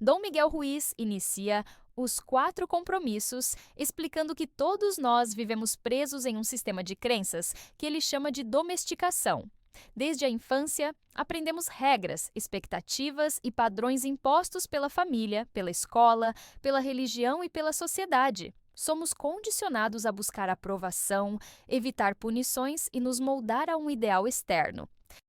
Dom Miguel Ruiz inicia os 4 compromissos, explicando que todos nós vivemos presos em um sistema de crenças que ele chama de domesticação. Desde a infância, aprendemos regras, expectativas e padrões impostos pela família, pela escola, pela religião e pela sociedade. Somos condicionados a buscar aprovação, evitar punições e nos moldar a um ideal externo.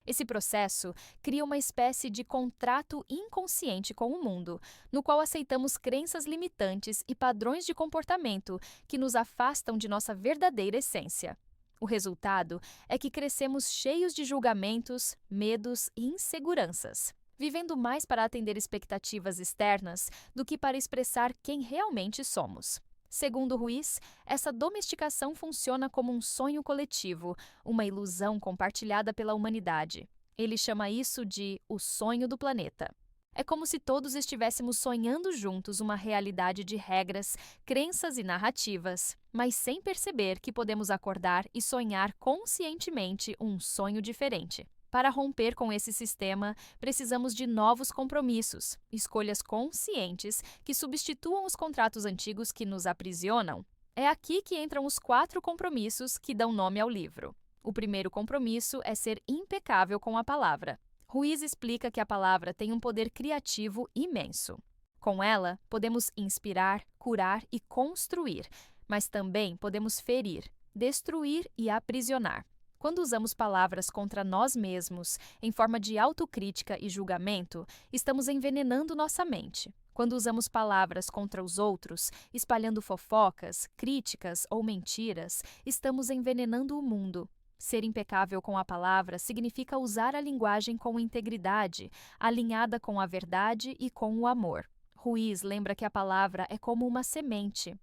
Esse processo cria uma espécie de contrato inconsciente com o mundo, no qual aceitamos crenças limitantes e padrões de comportamento que nos afastam de nossa verdadeira essência. O resultado é que crescemos cheios de julgamentos, medos e inseguranças, vivendo mais para atender expectativas externas do que para expressar quem realmente somos. Segundo Ruiz, essa domesticação funciona como um sonho coletivo, uma ilusão compartilhada pela humanidade. Ele chama isso de o sonho do planeta. É como se todos estivéssemos sonhando juntos uma realidade de regras, crenças e narrativas, mas sem perceber que podemos acordar e sonhar conscientemente um sonho diferente. Para romper com esse sistema, precisamos de novos compromissos, escolhas conscientes que substituam os contratos antigos que nos aprisionam. É aqui que entram os 4 compromissos que dão nome ao livro. O primeiro compromisso é ser impecável com a palavra. Ruiz explica que a palavra tem um poder criativo imenso. Com ela, podemos inspirar, curar e construir, mas também podemos ferir, destruir e aprisionar. Quando usamos palavras contra nós mesmos, em forma de autocrítica e julgamento, estamos envenenando nossa mente. Quando usamos palavras contra os outros, espalhando fofocas, críticas ou mentiras, estamos envenenando o mundo. Ser impecável com a palavra significa usar a linguagem com integridade, alinhada com a verdade e com o amor. Ruiz lembra que a palavra é como uma semente.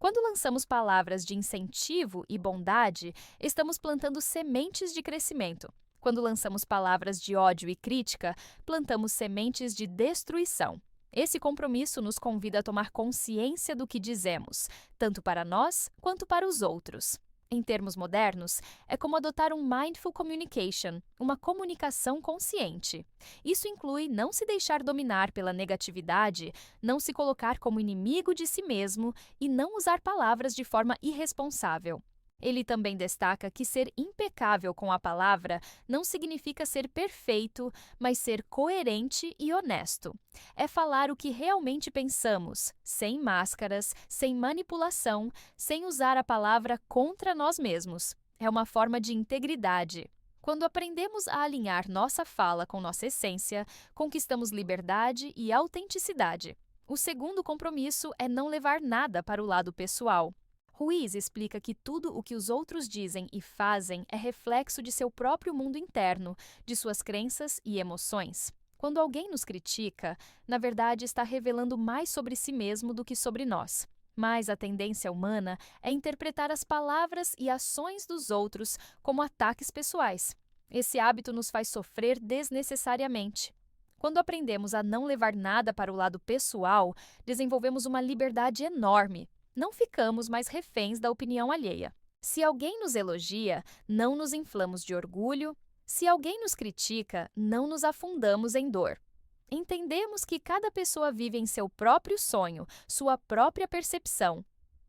Quando lançamos palavras de incentivo e bondade, estamos plantando sementes de crescimento. Quando lançamos palavras de ódio e crítica, plantamos sementes de destruição. Esse compromisso nos convida a tomar consciência do que dizemos, tanto para nós quanto para os outros. Em termos modernos, é como adotar um mindful communication, uma comunicação consciente. Isso inclui não se deixar dominar pela negatividade, não se colocar como inimigo de si mesmo e não usar palavras de forma irresponsável. Ele também destaca que ser impecável com a palavra não significa ser perfeito, mas ser coerente e honesto. É falar o que realmente pensamos, sem máscaras, sem manipulação, sem usar a palavra contra nós mesmos. É uma forma de integridade. Quando aprendemos a alinhar nossa fala com nossa essência, conquistamos liberdade e autenticidade. O segundo compromisso é não levar nada para o lado pessoal. Ruiz explica que tudo o que os outros dizem e fazem é reflexo de seu próprio mundo interno, de suas crenças e emoções. Quando alguém nos critica, na verdade está revelando mais sobre si mesmo do que sobre nós. Mas a tendência humana é interpretar as palavras e ações dos outros como ataques pessoais. Esse hábito nos faz sofrer desnecessariamente. Quando aprendemos a não levar nada para o lado pessoal, desenvolvemos uma liberdade enorme. Não ficamos mais reféns da opinião alheia. Se alguém nos elogia, não nos inflamos de orgulho. Se alguém nos critica, não nos afundamos em dor. Entendemos que cada pessoa vive em seu próprio sonho, sua própria percepção.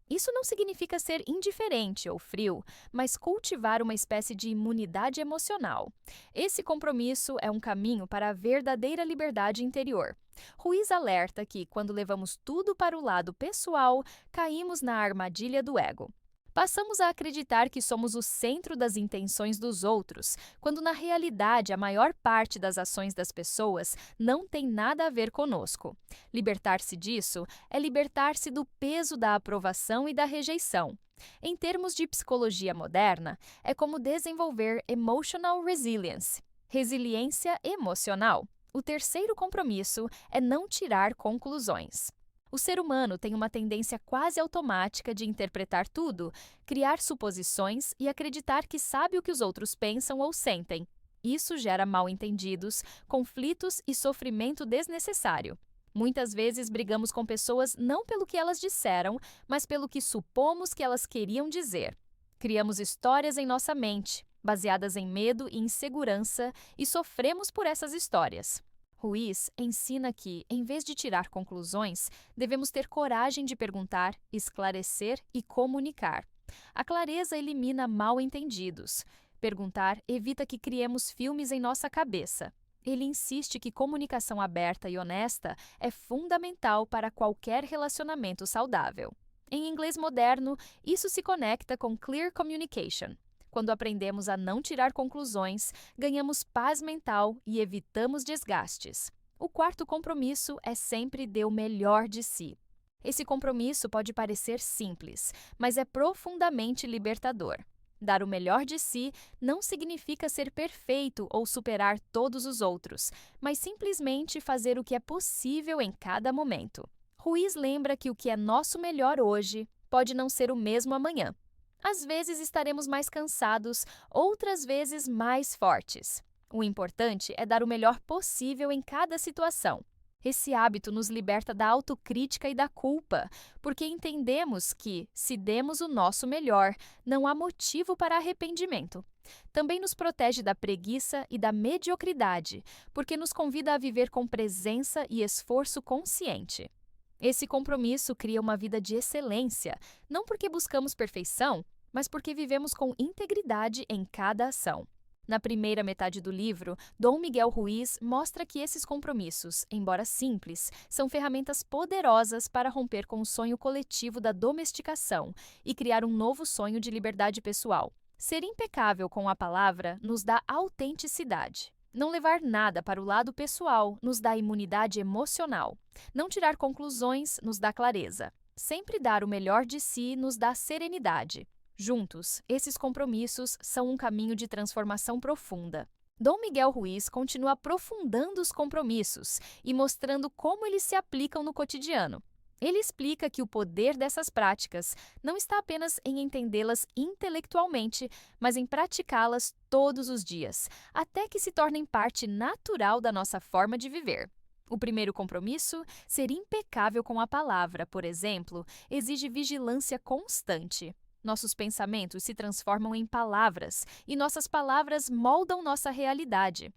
Isso não significa ser indiferente ou frio, mas cultivar uma espécie de imunidade emocional. Esse compromisso é um caminho para a verdadeira liberdade interior. Ruiz alerta que, quando levamos tudo para o lado pessoal, caímos na armadilha do ego. Passamos a acreditar que somos o centro das intenções dos outros, quando na realidade a maior parte das ações das pessoas não tem nada a ver conosco. Libertar-se disso é libertar-se do peso da aprovação e da rejeição. Em termos de psicologia moderna, é como desenvolver emotional resilience, resiliência emocional. O terceiro compromisso é não tirar conclusões. O ser humano tem uma tendência quase automática de interpretar tudo, criar suposições e acreditar que sabe o que os outros pensam ou sentem. Isso gera mal-entendidos, conflitos e sofrimento desnecessário. Muitas vezes brigamos com pessoas não pelo que elas disseram, mas pelo que supomos que elas queriam dizer. Criamos histórias em nossa mente, baseadas em medo e insegurança, e sofremos por essas histórias. Ruiz ensina que, em vez de tirar conclusões, devemos ter coragem de perguntar, esclarecer e comunicar. A clareza elimina mal-entendidos. Perguntar evita que criemos filmes em nossa cabeça. Ele insiste que comunicação aberta e honesta é fundamental para qualquer relacionamento saudável. Em inglês moderno, isso se conecta com clear communication. Quando aprendemos a não tirar conclusões, ganhamos paz mental e evitamos desgastes. O quarto compromisso é sempre dar o melhor de si. Esse compromisso pode parecer simples, mas é profundamente libertador. Dar o melhor de si não significa ser perfeito ou superar todos os outros, mas simplesmente fazer o que é possível em cada momento. Ruiz lembra que o que é nosso melhor hoje pode não ser o mesmo amanhã. Às vezes estaremos mais cansados, outras vezes mais fortes. O importante é dar o melhor possível em cada situação. Esse hábito nos liberta da autocrítica e da culpa, porque entendemos que, se demos o nosso melhor, não há motivo para arrependimento. Também nos protege da preguiça e da mediocridade, porque nos convida a viver com presença e esforço consciente. Esse compromisso cria uma vida de excelência, não porque buscamos perfeição, mas porque vivemos com integridade em cada ação. Na primeira metade do livro, Dom Miguel Ruiz mostra que esses compromissos, embora simples, são ferramentas poderosas para romper com o sonho coletivo da domesticação e criar um novo sonho de liberdade pessoal. Ser impecável com a palavra nos dá autenticidade. Não levar nada para o lado pessoal nos dá imunidade emocional. Não tirar conclusões nos dá clareza. Sempre dar o melhor de si nos dá serenidade. Juntos, esses compromissos são um caminho de transformação profunda. Dom Miguel Ruiz continua aprofundando os compromissos e mostrando como eles se aplicam no cotidiano. Ele explica que o poder dessas práticas não está apenas em entendê-las intelectualmente, mas em praticá-las todos os dias, até que se tornem parte natural da nossa forma de viver. O primeiro compromisso, ser impecável com a palavra, por exemplo, exige vigilância constante. Nossos pensamentos se transformam em palavras e nossas palavras moldam nossa realidade.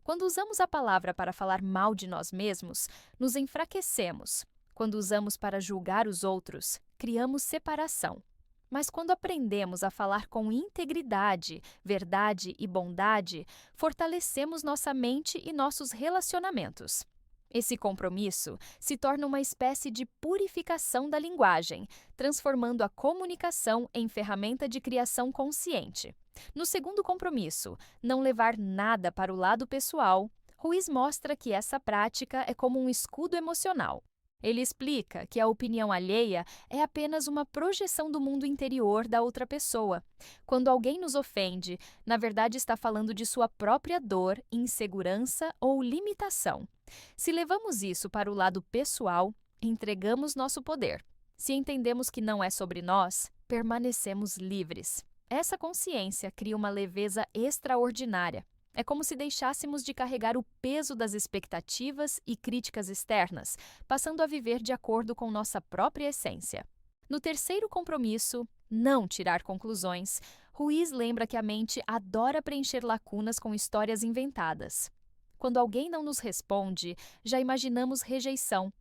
Quando usamos a palavra para falar mal de nós mesmos, nos enfraquecemos. Quando usamos para julgar os outros, criamos separação. Mas quando aprendemos a falar com integridade, verdade e bondade, fortalecemos nossa mente e nossos relacionamentos. Esse compromisso se torna uma espécie de purificação da linguagem, transformando a comunicação em ferramenta de criação consciente. No segundo compromisso, não levar nada para o lado pessoal, Ruiz mostra que essa prática é como um escudo emocional. Ele explica que a opinião alheia é apenas uma projeção do mundo interior da outra pessoa. Quando alguém nos ofende, na verdade está falando de sua própria dor, insegurança ou limitação. Se levamos isso para o lado pessoal, entregamos nosso poder. Se entendemos que não é sobre nós, permanecemos livres. Essa consciência cria uma leveza extraordinária. É como se deixássemos de carregar o peso das expectativas e críticas externas, passando a viver de acordo com nossa própria essência. No terceiro compromisso, não tirar conclusões, Ruiz lembra que a mente adora preencher lacunas com histórias inventadas. Quando alguém não nos responde, já imaginamos rejeição.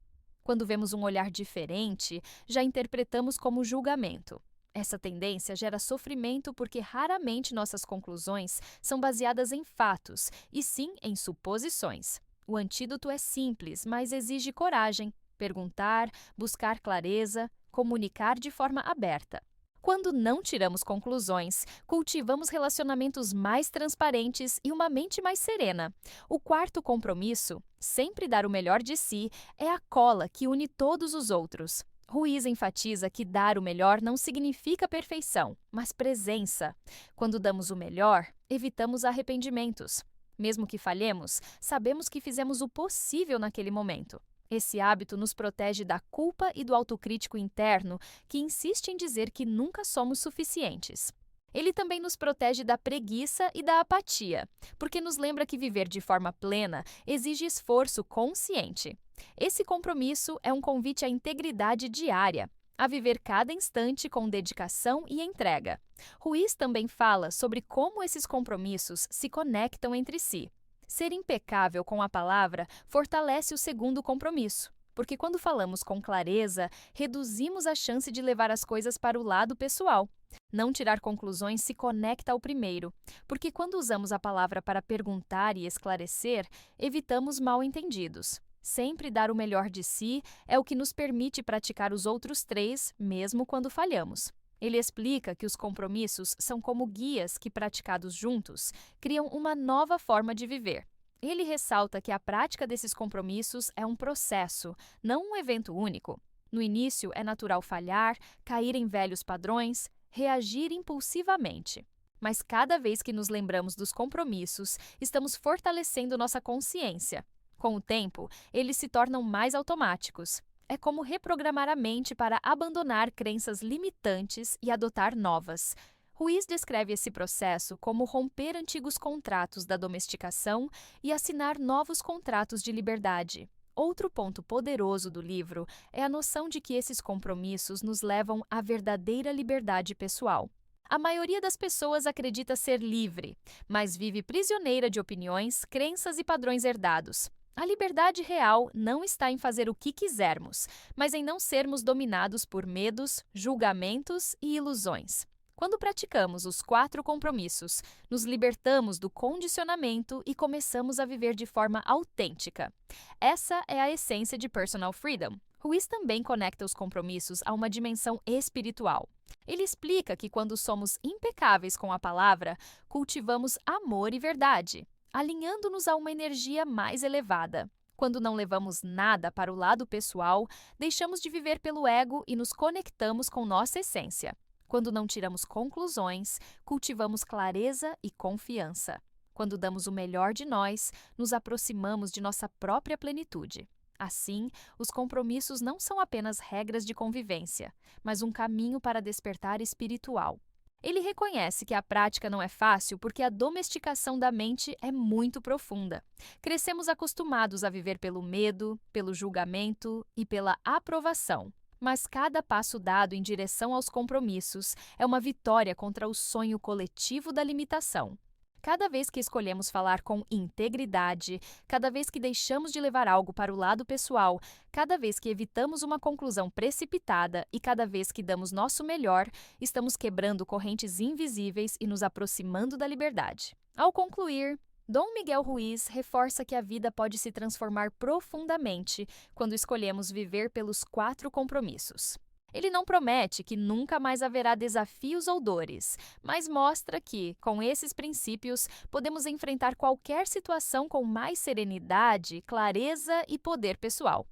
Quando vemos um olhar diferente, já interpretamos como julgamento. Essa tendência gera sofrimento porque raramente nossas conclusões são baseadas em fatos, e sim em suposições. O antídoto é simples, mas exige coragem: perguntar, buscar clareza, comunicar de forma aberta. Quando não tiramos conclusões, cultivamos relacionamentos mais transparentes e uma mente mais serena. O quarto compromisso, sempre dar o melhor de si, é a cola que une todos os outros. Ruiz enfatiza que dar o melhor não significa perfeição, mas presença. Quando damos o melhor, evitamos arrependimentos. Mesmo que falhemos, sabemos que fizemos o possível naquele momento. Esse hábito nos protege da culpa e do autocrítico interno, que insiste em dizer que nunca somos suficientes. Ele também nos protege da preguiça e da apatia, porque nos lembra que viver de forma plena exige esforço consciente. Esse compromisso é um convite à integridade diária, a viver cada instante com dedicação e entrega. Ruiz também fala sobre como esses compromissos se conectam entre si. Ser impecável com a palavra fortalece o segundo compromisso, porque quando falamos com clareza, reduzimos a chance de levar as coisas para o lado pessoal. Não tirar conclusões se conecta ao primeiro, porque quando usamos a palavra para perguntar e esclarecer, evitamos mal-entendidos. Sempre dar o melhor de si é o que nos permite praticar os outros três, mesmo quando falhamos. Ele explica que os compromissos são como guias que, praticados juntos, criam uma nova forma de viver. Ele ressalta que a prática desses compromissos é um processo, não um evento único. No início, é natural falhar, cair em velhos padrões, reagir impulsivamente. Mas cada vez que nos lembramos dos compromissos, estamos fortalecendo nossa consciência. Com o tempo, eles se tornam mais automáticos. É como reprogramar a mente para abandonar crenças limitantes e adotar novas. Ruiz descreve esse processo como romper antigos contratos da domesticação e assinar novos contratos de liberdade. Outro ponto poderoso do livro é a noção de que esses compromissos nos levam à verdadeira liberdade pessoal. A maioria das pessoas acredita ser livre, mas vive prisioneira de opiniões, crenças e padrões herdados. A liberdade real não está em fazer o que quisermos, mas em não sermos dominados por medos, julgamentos e ilusões. Quando praticamos os 4 compromissos, nos libertamos do condicionamento e começamos a viver de forma autêntica. Essa é a essência de Personal Freedom. Ruiz também conecta os compromissos a uma dimensão espiritual. Ele explica que quando somos impecáveis com a palavra, cultivamos amor e verdade, alinhando-nos a uma energia mais elevada. Quando não levamos nada para o lado pessoal, deixamos de viver pelo ego e nos conectamos com nossa essência. Quando não tiramos conclusões, cultivamos clareza e confiança. Quando damos o melhor de nós, nos aproximamos de nossa própria plenitude. Assim, os compromissos não são apenas regras de convivência, mas um caminho para despertar espiritual. Ele reconhece que a prática não é fácil porque a domesticação da mente é muito profunda. Crescemos acostumados a viver pelo medo, pelo julgamento e pela aprovação. Mas cada passo dado em direção aos compromissos é uma vitória contra o sonho coletivo da limitação. Cada vez que escolhemos falar com integridade, cada vez que deixamos de levar algo para o lado pessoal, cada vez que evitamos uma conclusão precipitada e cada vez que damos nosso melhor, estamos quebrando correntes invisíveis e nos aproximando da liberdade. Ao concluir, Dom Miguel Ruiz reforça que a vida pode se transformar profundamente quando escolhemos viver pelos 4 compromissos. Ele não promete que nunca mais haverá desafios ou dores, mas mostra que, com esses princípios, podemos enfrentar qualquer situação com mais serenidade, clareza e poder pessoal.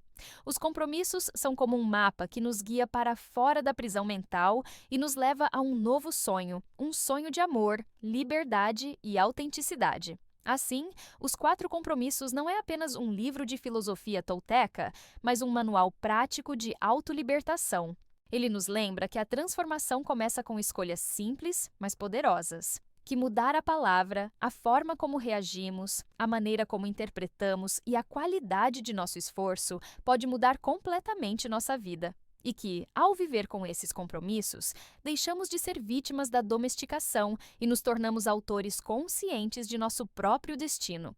Os compromissos são como um mapa que nos guia para fora da prisão mental e nos leva a um novo sonho, um sonho de amor, liberdade e autenticidade. Assim, os 4 compromissos não é apenas um livro de filosofia tolteca, mas um manual prático de autolibertação. Ele nos lembra que a transformação começa com escolhas simples, mas poderosas. Que mudar a palavra, a forma como reagimos, a maneira como interpretamos e a qualidade de nosso esforço pode mudar completamente nossa vida. E que, ao viver com esses compromissos, deixamos de ser vítimas da domesticação e nos tornamos autores conscientes de nosso próprio destino.